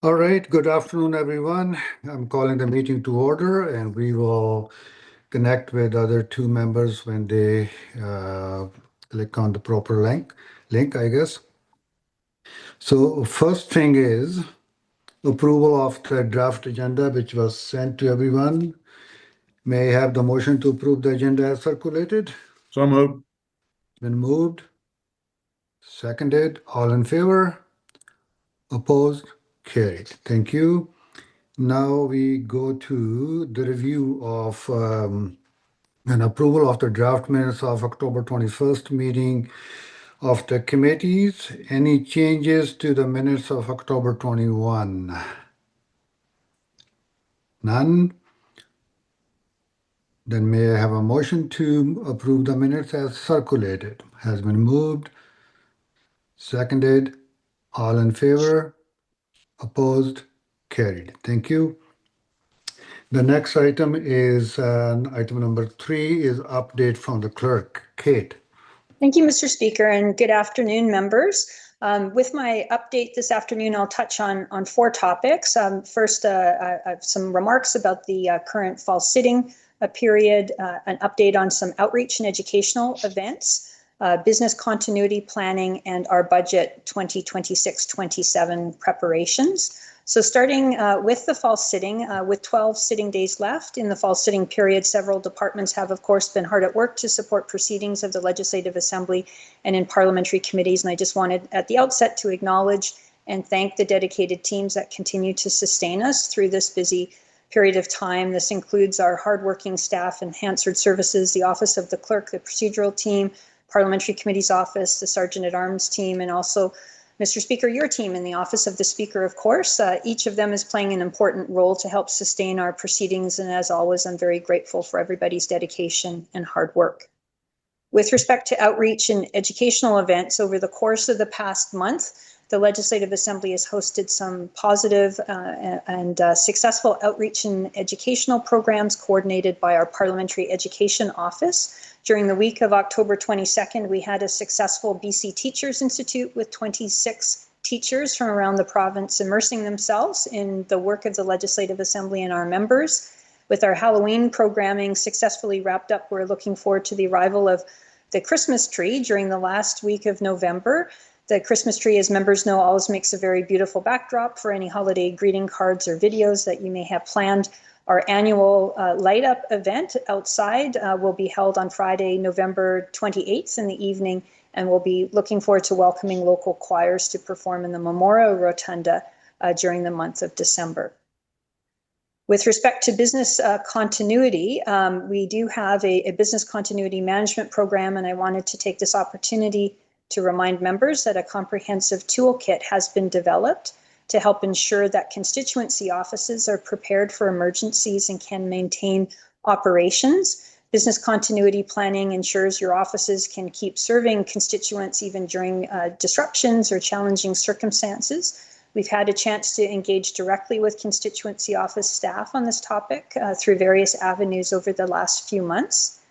All right, good afternoon, everyone. I'm calling the meeting to order, and we will connect with other two members when they click on the proper link, I guess. So first thing is approval of the draft agenda, which was sent to everyone. May I have the motion to approve the agenda as circulated? So moved. Been moved, seconded, all in favor? Opposed? Carried. Thank you. Now we go to the review of and approval of the draft minutes of October 21st meeting of the committees. Any changes to the minutes of October 21? None? Then may I have a motion to approve the minutes as circulated? Has been moved, seconded, all in favor, opposed, carried. Thank you. The next item is item number 3 is update from the clerk. Kate. Thank you, Mr. Speaker, and good afternoon, members. With my update this afternoon, I'll touch on 4 topics. First, I have some remarks about the current fall sitting period, an update on some outreach and educational events, business continuity planning, and our budget 2026-27 preparations. So starting with the fall sitting, with 12 sitting days left in the fall sitting period, several departments have, of course, been hard at work to support proceedings of the Legislative Assembly and in parliamentary committees. And I just wanted at the outset to acknowledge and thank the dedicated teams that continue to sustain us through this busy period of time. This includes our hardworking staff in Hansard Services, the Office of the Clerk, the procedural team, Parliamentary Committee's office, the Sergeant-at-Arms team, and also Mr. Speaker, your team in the Office of the Speaker, of course. Each of them is playing an important role to help sustain our proceedings, and as always, I'm very grateful for everybody's dedication and hard work. With respect to outreach and educational events, over the course of the past month, the Legislative Assembly has hosted some positive and successful outreach and educational programs coordinated by our Parliamentary Education Office. During the week of October 22nd, we had a successful BC Teachers Institute with 26 teachers from around the province immersing themselves in the work of the Legislative Assembly and our members. With our Halloween programming successfully wrapped up, we're looking forward to the arrival of the Christmas tree during the last week of November. The Christmas tree, as members know, always makes a very beautiful backdrop for any holiday greeting cards or videos that you may have planned. Our annual light up event outside will be held on Friday, November 28th in the evening, and we'll be looking forward to welcoming local choirs to perform in the Memorial Rotunda during the month of December. With respect to business continuity, we do have a business continuity management program, and I wanted to take this opportunity to remind members that a comprehensive toolkit has been developed to help ensure that constituency offices are prepared for emergencies and can maintain operations. Business continuity planning ensures your offices can keep serving constituents even during disruptions or challenging circumstances. We've had a chance to engage directly with constituency office staff on this topic through various avenues over the last few months.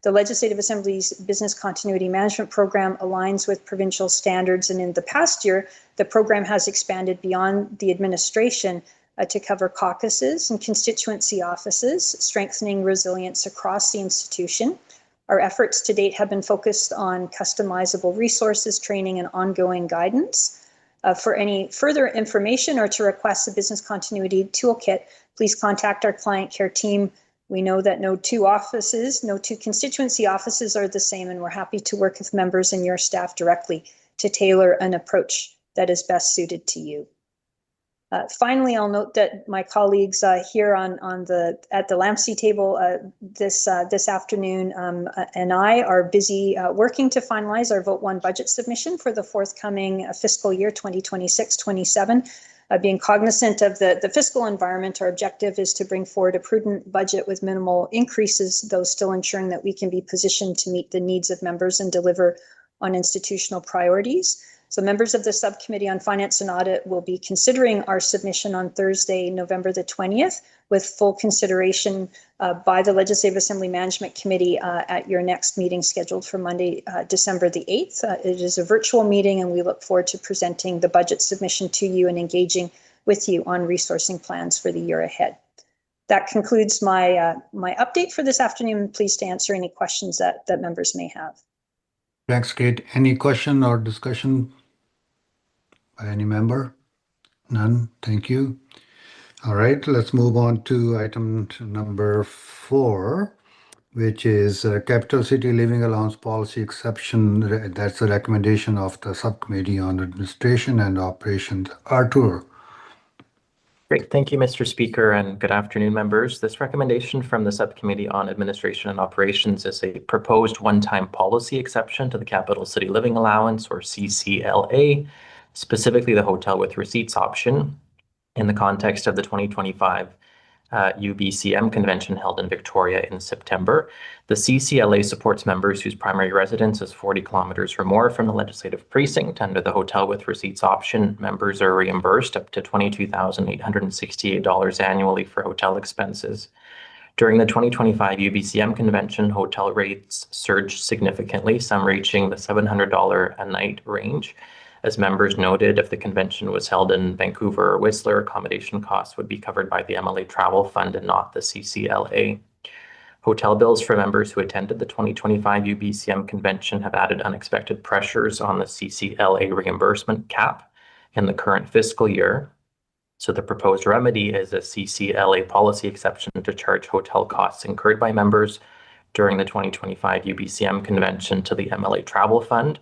The Legislative Assembly's Business Continuity Management Program aligns with provincial standards, and in the past year, the program has expanded beyond the administration to cover caucuses and constituency offices, strengthening resilience across the institution. Our efforts to date have been focused on customizable resources, training, and ongoing guidance. For any further information or to request a business continuity toolkit, please contact our client care team. We know that no two constituency offices are the same, and we're happy to work with members and your staff directly to tailor an approach that is best suited to you. Finally, I'll note that my colleagues here at the Lampsey table this afternoon and I are busy working to finalize our Vote 1 budget submission for the forthcoming fiscal year 2026-27. Being cognizant of the fiscal environment, our objective is to bring forward a prudent budget with minimal increases, though still ensuring that we can be positioned to meet the needs of members and deliver on institutional priorities. So members of the Subcommittee on Finance and Audit will be considering our submission on Thursday, November the 20th, with full consideration by the Legislative Assembly Management Committee at your next meeting scheduled for Monday, December the 8th. It is a virtual meeting, and we look forward to presenting the budget submission to you and engaging with you on resourcing plans for the year ahead. That concludes my update for this afternoon. I'm pleased to answer any questions that members may have. Thanks, Kate. Any question or discussion by any member? None. Thank you. All right, let's move on to item number 4, which is Capital City Living Allowance Policy Exception. That's a recommendation of the Subcommittee on Administration and Operations. Artur. Great. Thank you, Mr. Speaker, and good afternoon, members. This recommendation from the Subcommittee on Administration and Operations is a proposed one-time policy exception to the Capital City Living Allowance, or CCLA, specifically the hotel with receipts option, in the context of the 2025 UBCM convention held in Victoria in September. The CCLA supports members whose primary residence is 40 kilometers or more from the legislative precinct. Under the hotel with receipts option, members are reimbursed up to $22,868 annually for hotel expenses. During the 2025 UBCM convention, hotel rates surged significantly, some reaching the $700 a night range. As members noted, if the convention was held in Vancouver or Whistler, accommodation costs would be covered by the MLA Travel Fund and not the CCLA. Hotel bills for members who attended the 2025 UBCM convention have added unexpected pressures on the CCLA reimbursement cap in the current fiscal year. So the proposed remedy is a CCLA policy exception to charge hotel costs incurred by members during the 2025 UBCM convention to the MLA Travel Fund,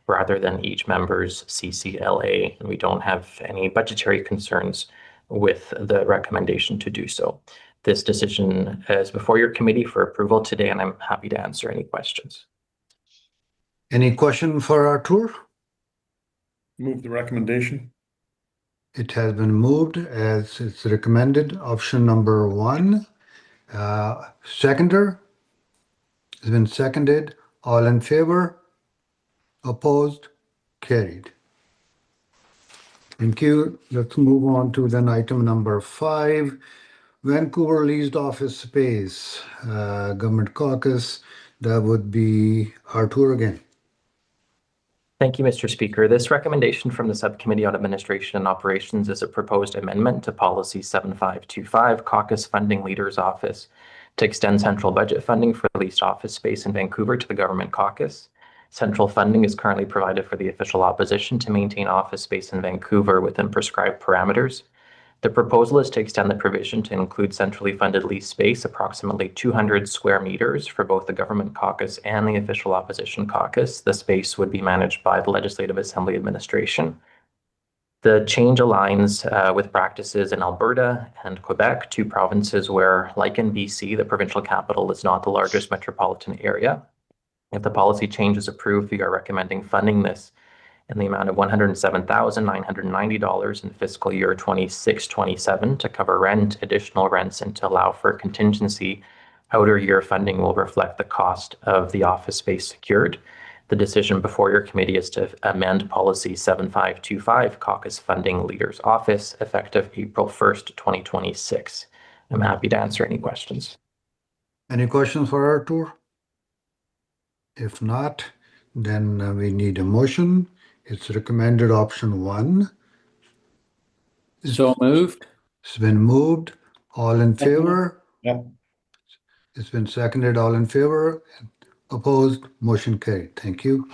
rather than each member's CCLA. And we don't have any budgetary concerns with the recommendation to do so. This decision is before your committee for approval today, and I'm happy to answer any questions. Any question for Artur? Move the recommendation. It has been moved as it's recommended. Option number 1. Seconder? It's been seconded. All in favor? Opposed? Carried. Thank you. Let's move on to then item number 5. Vancouver leased office space, government caucus. That would be Artur again. Thank you, Mr. Speaker. This recommendation from the Subcommittee on Administration and Operations is a proposed amendment to Policy 7525, Caucus Funding Leaders Office, to extend central budget funding for leased office space in Vancouver to the government caucus. Central funding is currently provided for the official opposition to maintain office space in Vancouver within prescribed parameters. The proposal is to extend the provision to include centrally funded lease space, approximately 200 square meters, for both the government caucus and the official opposition caucus. The space would be managed by the Legislative Assembly Administration. The change aligns with practices in Alberta and Quebec, 2 provinces where, like in BC, the provincial capital is not the largest metropolitan area. If the policy change is approved, we are recommending funding this in the amount of $107,990 in fiscal year 26-27 to cover rent, additional rents, and to allow for contingency. Outer year funding will reflect the cost of the office space secured. The decision before your committee is to amend Policy 7525, Caucus Funding Leaders Office, effective April 1st, 2026. I'm happy to answer any questions. Any questions for Artur? If not, then we need a motion. It's recommended option 1. So moved. It's been moved. All in favor? Yep. It's been seconded. All in favor? Opposed? Motion carried. Thank you.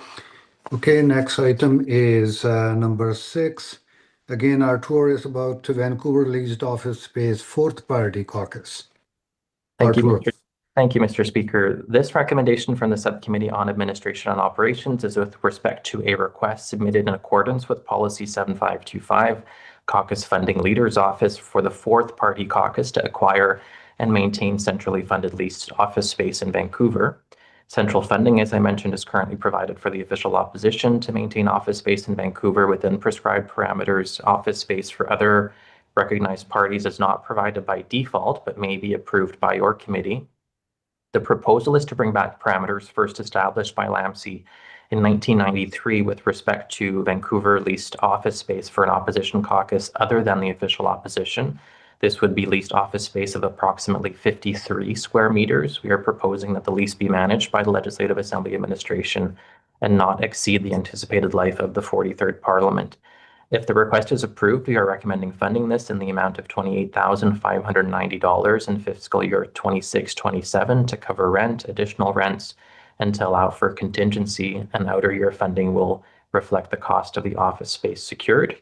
Okay, next item is number 6. Again, Artur is about Vancouver leased office space, 4th Party Caucus. Thank you, Artur. Thank you, Mr. Speaker. This recommendation from the Subcommittee on Administration and Operations is with respect to a request submitted in accordance with Policy 7525, Caucus Funding Leaders Office, for the 4th Party Caucus to acquire and maintain centrally funded leased office space in Vancouver. Central funding, as I mentioned, is currently provided for the official opposition to maintain office space in Vancouver within prescribed parameters. Office space for other recognized parties is not provided by default, but may be approved by your committee. The proposal is to bring back parameters first established by LAMC in 1993 with respect to Vancouver leased office space for an opposition caucus other than the official opposition. This would be leased office space of approximately 53 square meters. We are proposing that the lease be managed by the Legislative Assembly Administration and not exceed the anticipated life of the 43rd Parliament. If the request is approved, we are recommending funding this in the amount of $28,590 in fiscal year 26-27 to cover rent, additional rents, and to allow for contingency, and outer year funding will reflect the cost of the office space secured.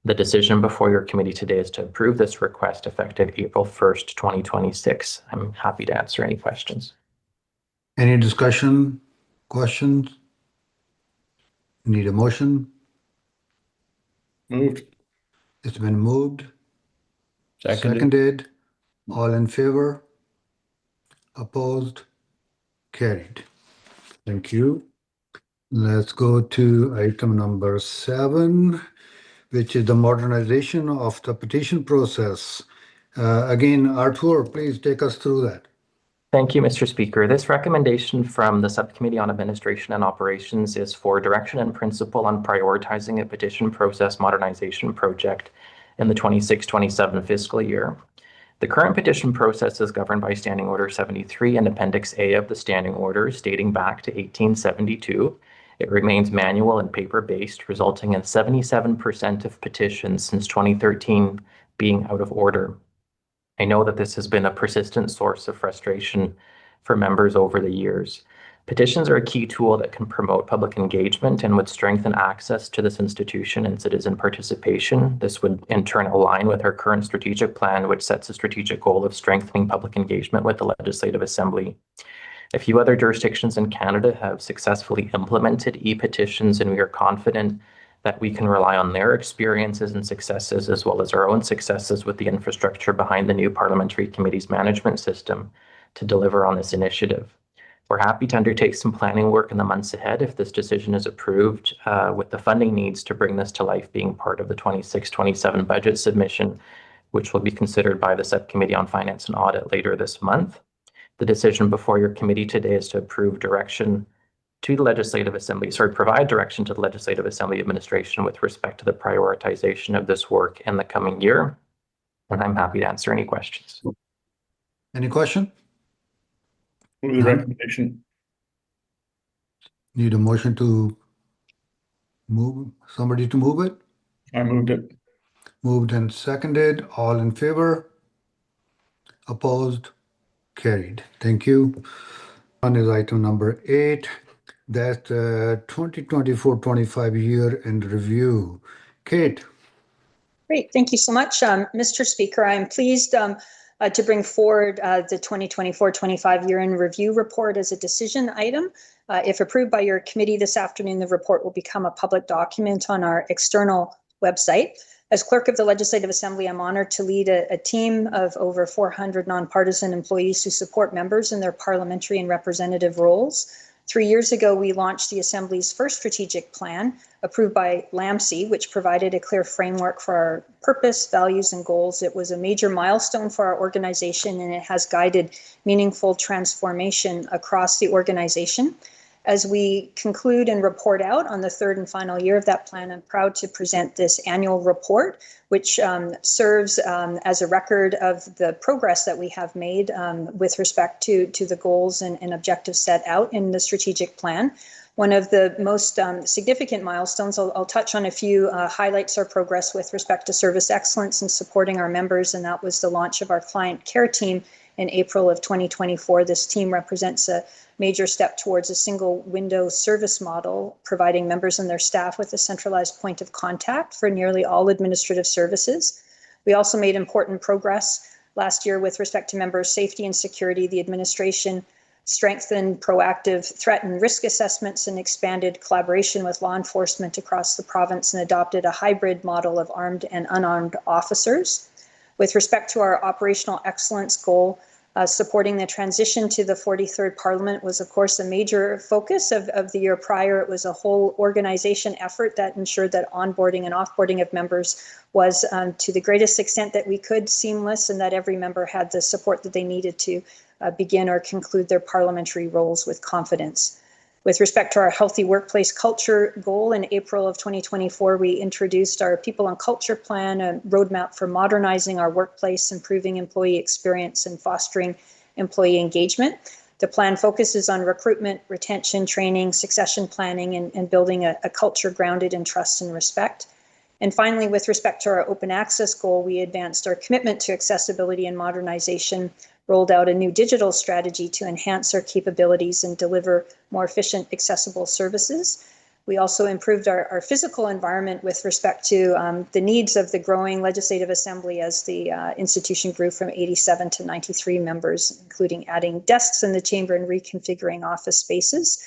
The decision before your committee today is to approve this request effective April 1st, 2026. I'm happy to answer any questions. Any discussion, questions? Need a motion? Moved. It's been moved, Seconded. seconded, all in favor? Opposed? Carried. Thank you. Let's go to item number 7, which is the modernization of the petition process. Again, Arthur, please take us through that. Thank you, Mr. Speaker. This recommendation from the Subcommittee on Administration and Operations is for direction and principle on prioritizing a petition process modernization project in the 26-27 fiscal year. The current petition process is governed by Standing Order 73 and Appendix A of the Standing Orders dating back to 1872. It remains manual and paper-based, resulting in 77% of petitions since 2013 being out of order. I know that this has been a persistent source of frustration for members over the years. Petitions are a key tool that can promote public engagement and would strengthen access to this institution and citizen participation. This would in turn align with our current strategic plan, which sets a strategic goal of strengthening public engagement with the Legislative Assembly. A few other jurisdictions in Canada have successfully implemented e-petitions, and we are confident that we can rely on their experiences and successes as well as our own successes with the infrastructure behind the new Parliamentary Committees management system to deliver on this initiative. We're happy to undertake some planning work in the months ahead if this decision is approved, with the funding needs to bring this to life being part of the 26-27 budget submission, which will be considered by the Subcommittee on Finance and Audit later this month. The decision before your committee today is to approve direction to the Legislative Assembly, provide direction to the Legislative Assembly administration with respect to the prioritization of this work in the coming year. And I'm happy to answer any questions. Any question? Move the recommendation. Need a motion to move, somebody to move it? I moved it. Moved and seconded, all in favor? Opposed? Carried. Thank you. One is item number 8. That's 2024-25 year in review. Kate. Great, thank you so much. Mr. Speaker, I'm pleased to bring forward the 2024-25 year in review report as a decision item. If approved by your committee this afternoon, the report will become a public document on our external website. As Clerk of the Legislative Assembly, I'm honored to lead a team of over 400 nonpartisan employees who support members in their parliamentary and representative roles. 3 years ago, we launched the Assembly's first strategic plan, approved by LAMC, which provided a clear framework for our purpose, values, and goals. It was a major milestone for our organization, and it has guided meaningful transformation across the organization. As we conclude and report out on the 3rd and final year of that plan, I'm proud to present this annual report, which serves as a record of the progress that we have made with respect to the goals and objectives set out in the strategic plan. One of the most significant milestones, I'll touch on a few, highlights our progress with respect to service excellence and supporting our members, and that was the launch of our client care team in April of 2024. This team represents a major step towards a single window service model, providing members and their staff with a centralized point of contact for nearly all administrative services. We also made important progress last year with respect to member safety and security. The administration strengthened proactive threat and risk assessments and expanded collaboration with law enforcement across the province and adopted a hybrid model of armed and unarmed officers. With respect to our operational excellence goal, supporting the transition to the 43rd Parliament was, of course, a major focus of the year prior. It was a whole organization effort that ensured that onboarding and offboarding of members was, to the greatest extent that we could, seamless, and that every member had the support that they needed to begin or conclude their parliamentary roles with confidence. With respect to our healthy workplace culture goal, in April of 2024, we introduced our People and Culture Plan, a roadmap for modernizing our workplace, improving employee experience, and fostering employee engagement. The plan focuses on recruitment, retention, training, succession planning, and building a culture grounded in trust and respect. And finally, with respect to our open access goal, we advanced our commitment to accessibility and modernization, rolled out a new digital strategy to enhance our capabilities and deliver more efficient, accessible services. We also improved our physical environment with respect to the needs of the growing Legislative Assembly as the institution grew from 87 to 93 members, including adding desks in the chamber and reconfiguring office spaces.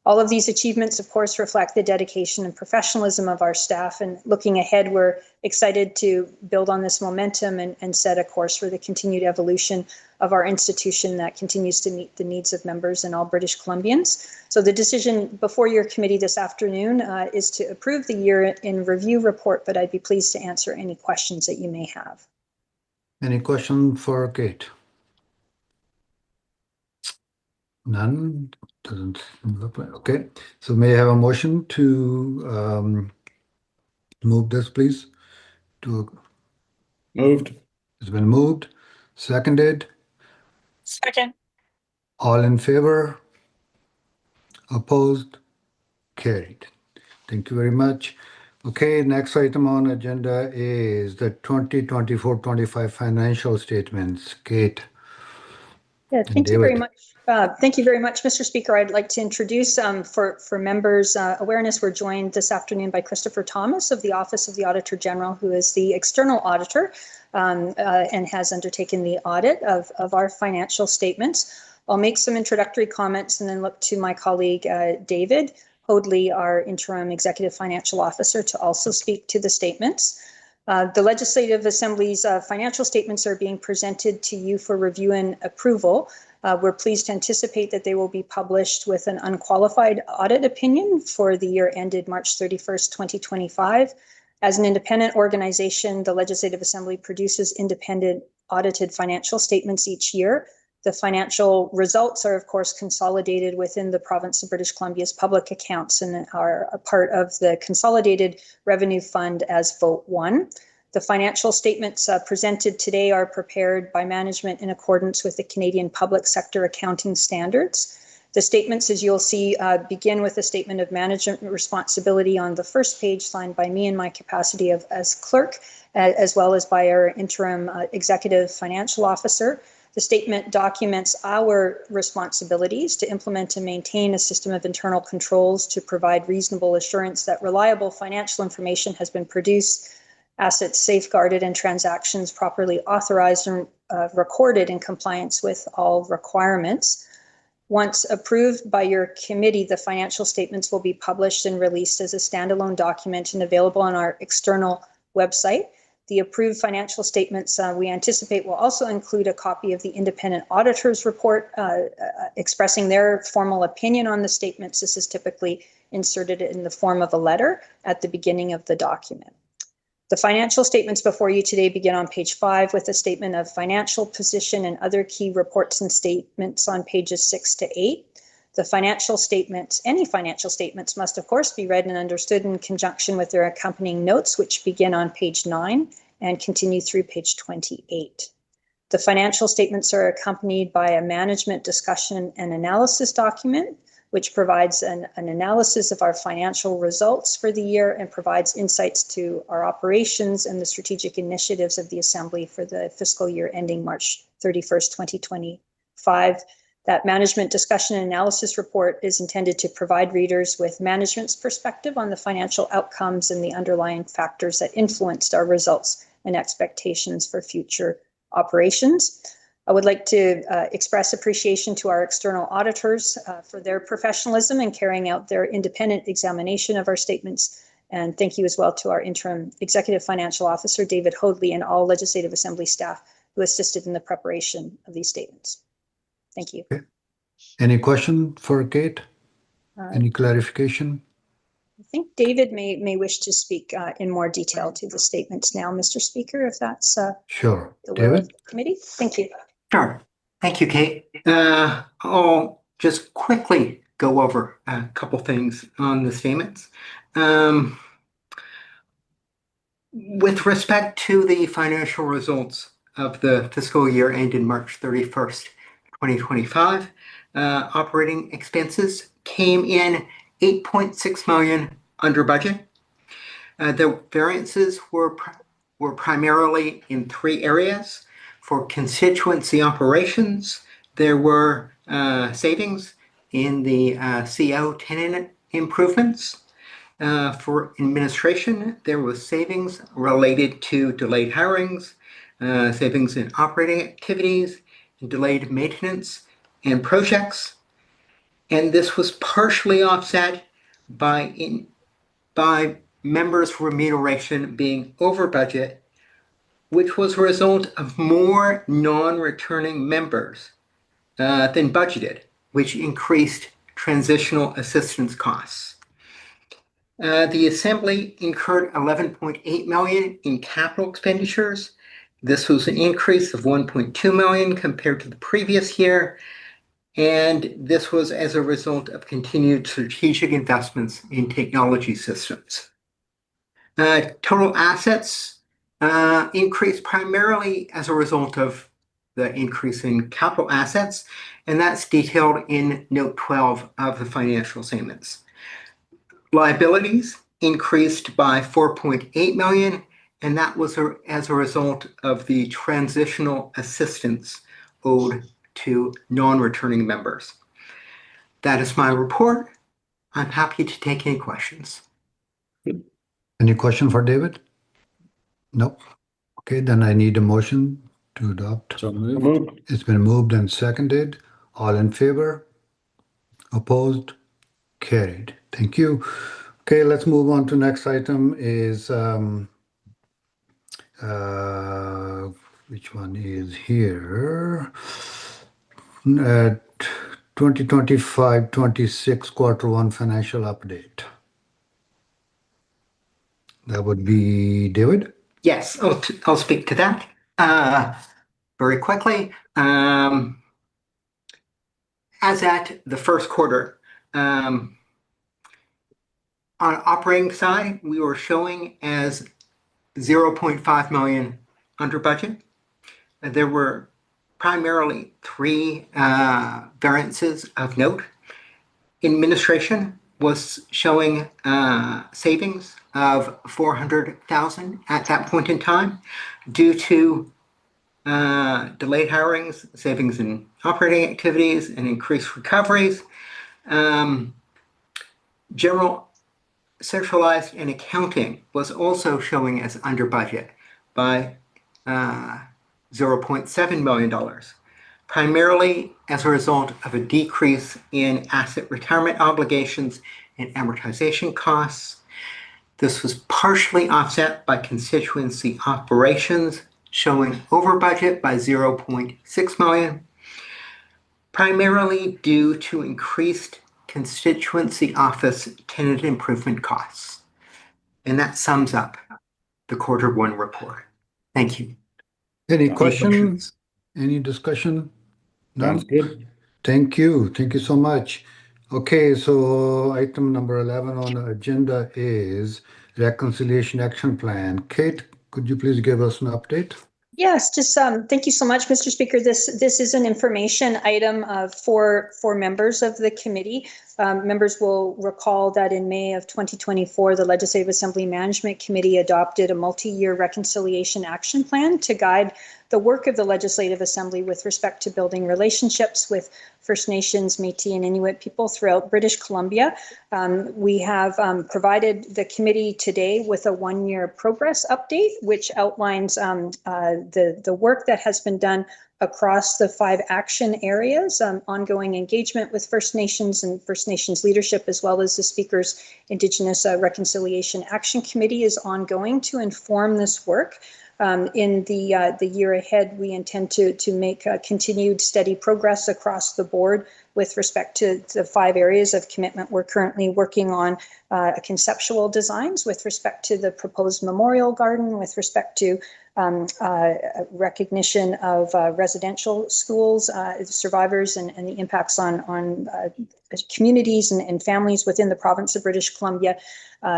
All of these achievements, of course, reflect the dedication and professionalism of our staff. And looking ahead, we're excited to build on this momentum and set a course for the continued evolution of our institution that continues to meet the needs of members and all British Columbians. So the decision before your committee this afternoon is to approve the year in review report, but I'd be pleased to answer any questions that you may have. Any question for Kate? None? Doesn't look like. Okay. So may I have a motion to move this, please? Moved. It's been moved, seconded. Second. All in favor? Opposed? Carried. Thank you very much. Okay, next item on agenda is the 2024-25 financial statements. Kate. Yeah, thank you very much. Thank you very much, Mr. Speaker. I'd like to introduce for members' awareness, we're joined this afternoon by Christopher Thomas of the Office of the Auditor General, who is the external auditor and has undertaken the audit of our financial statements. I'll make some introductory comments and then look to my colleague, David Hoadley, our interim executive financial officer, to also speak to the statements. The Legislative Assembly's financial statements are being presented to you for review and approval. We're pleased to anticipate that they will be published with an unqualified audit opinion for the year ended March 31st, 2025. As an independent organization, the Legislative Assembly produces independent audited financial statements each year. The financial results are, of course, consolidated within the province of British Columbia's public accounts and are a part of the Consolidated Revenue Fund as Vote 1. The financial statements presented today are prepared by management in accordance with the Canadian Public Sector Accounting Standards. The statements, as you'll see, begin with a statement of management responsibility on the first page, signed by me in my capacity as clerk, as well as by our interim executive financial officer. The statement documents our responsibilities to implement and maintain a system of internal controls to provide reasonable assurance that reliable financial information has been produced, assets safeguarded, and transactions properly authorized and recorded in compliance with all requirements. Once approved by your committee, the financial statements will be published and released as a standalone document and available on our external website. The approved financial statements we anticipate will also include a copy of the independent auditor's report expressing their formal opinion on the statements. This is typically inserted in the form of a letter at the beginning of the document. The financial statements before you today begin on page 5 with a statement of financial position and other key reports and statements on pages 6 to 8. The financial statements, any financial statements, must of course be read and understood in conjunction with their accompanying notes, which begin on page 9 and continue through page 28. The financial statements are accompanied by a management discussion and analysis document, which provides an analysis of our financial results for the year and provides insights to our operations and the strategic initiatives of the Assembly for the fiscal year ending March 31st, 2025. That management discussion and analysis report is intended to provide readers with management's perspective on the financial outcomes and the underlying factors that influenced our results and expectations for future operations. I would like to express appreciation to our external auditors for their professionalism in carrying out their independent examination of our statements. And thank you as well to our interim executive financial officer, David Hoadley, and all Legislative Assembly staff who assisted in the preparation of these statements. Thank you. Okay. Any question for Kate? Any clarification? I think David may wish to speak in more detail to the statements now, Mr. Speaker, if that's Sure. the will of David? the committee. Thank you. Sure. Thank you, Kate. I'll just quickly go over a couple things on the statements. With respect to the financial results of the fiscal year ended March 31st, 2025, operating expenses came in $8.6 million under budget. The variances were primarily in three areas. For constituency operations, there were savings in the CO tenant improvements. For administration, there was savings related to delayed hirings, savings in operating activities, and delayed maintenance and projects. And this was partially offset by members' remuneration being over budget, which was a result of more non-returning members than budgeted, which increased transitional assistance costs. The Assembly incurred $11.8 million in capital expenditures. This was an increase of $1.2 million compared to the previous year, and this was as a result of continued strategic investments in technology systems. Total assets increased primarily as a result of the increase in capital assets, and that's detailed in Note 12 of the financial statements. Liabilities increased by $4.8 million, and that was as a result of the transitional assistance owed to non-returning members. That is my report. I'm happy to take any questions. Any question for David? No. Okay, then I need a motion to adopt. So So moved. moved. It's been moved and seconded. All in favor? Opposed? Carried. Thank you. Okay, let's move on to next item is which one is here? 2025-26 quarter one financial update. That would be David. Yes, I'll speak to that very quickly. As at the first quarter, on operating side, we were showing as 0.5 million under budget. There were primarily three variances of note. Administration was showing savings of $400,000 at that point in time due to delayed hirings, savings in operating activities, and increased recoveries. General centralized and accounting was also showing as under budget by $0.7 million, primarily as a result of a decrease in asset retirement obligations and amortization costs. This was partially offset by constituency operations showing over budget by $0.6 million, primarily due to increased constituency office tenant improvement costs. And that sums up the quarter one report. Thank you. Any Any questions? Any discussion? Sounds None? good. Thank you. Thank you so much. Okay, so item number 11 on the agenda is Reconciliation Action Plan. Kate, could you please give us an update? Yes, just thank you so much, Mr. Speaker. This is an information item for members of the committee. Members will recall that in May of 2024, the Legislative Assembly Management Committee adopted a multi-year reconciliation action plan to guide the work of the Legislative Assembly with respect to building relationships with First Nations, Métis, and Inuit people throughout British Columbia. We have provided the committee today with a one-year progress update, which outlines the work that has been done across the 5 action areas, ongoing engagement with First Nations and First Nations leadership, as well as the Speaker's Indigenous Reconciliation Action Committee is ongoing to inform this work. In the year ahead, we intend to make continued steady progress across the board with respect to the 5 areas of commitment. We're currently working on conceptual designs with respect to the proposed memorial garden, with respect to recognition of residential schools, survivors, and the impacts on communities and families within the province of British Columbia.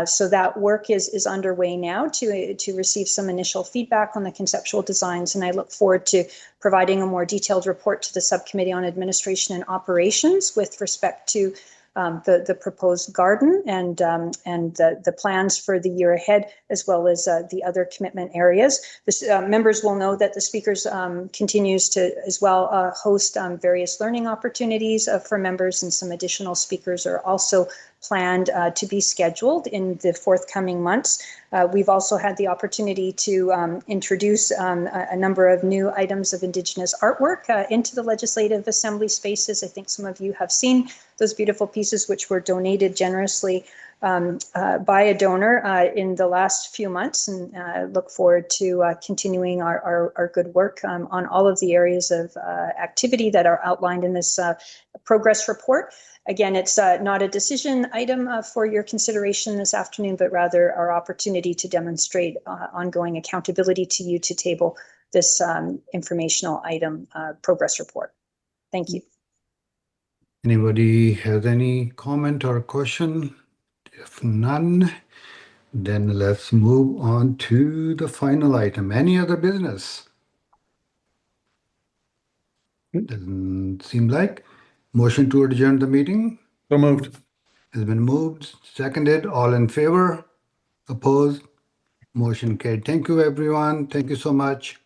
So that work is underway now to receive some initial feedback on the conceptual designs, and I look forward to providing a more detailed report to the Subcommittee on Administration and Operations with respect to the proposed garden and the plans for the year ahead, as well as the other commitment areas. Members will know that the speakers continues to as well host various learning opportunities for members, and some additional speakers are also planned to be scheduled in the forthcoming months. We've also had the opportunity to introduce a number of new items of Indigenous artwork into the Legislative Assembly spaces. I think some of you have seen those beautiful pieces, which were donated generously by a donor in the last few months, and look forward to continuing our good work on all of the areas of activity that are outlined in this progress report. Again, it's not a decision item for your consideration this afternoon, but rather our opportunity to demonstrate ongoing accountability to you to table this informational item progress report. Thank you. Anybody has any comment or question? If none, then let's move on to the final item. Any other business? Doesn't seem like. Motion to adjourn the meeting So moved. has been moved, seconded. All in favor? Opposed? Motion carried. Thank you, everyone. Thank you so much.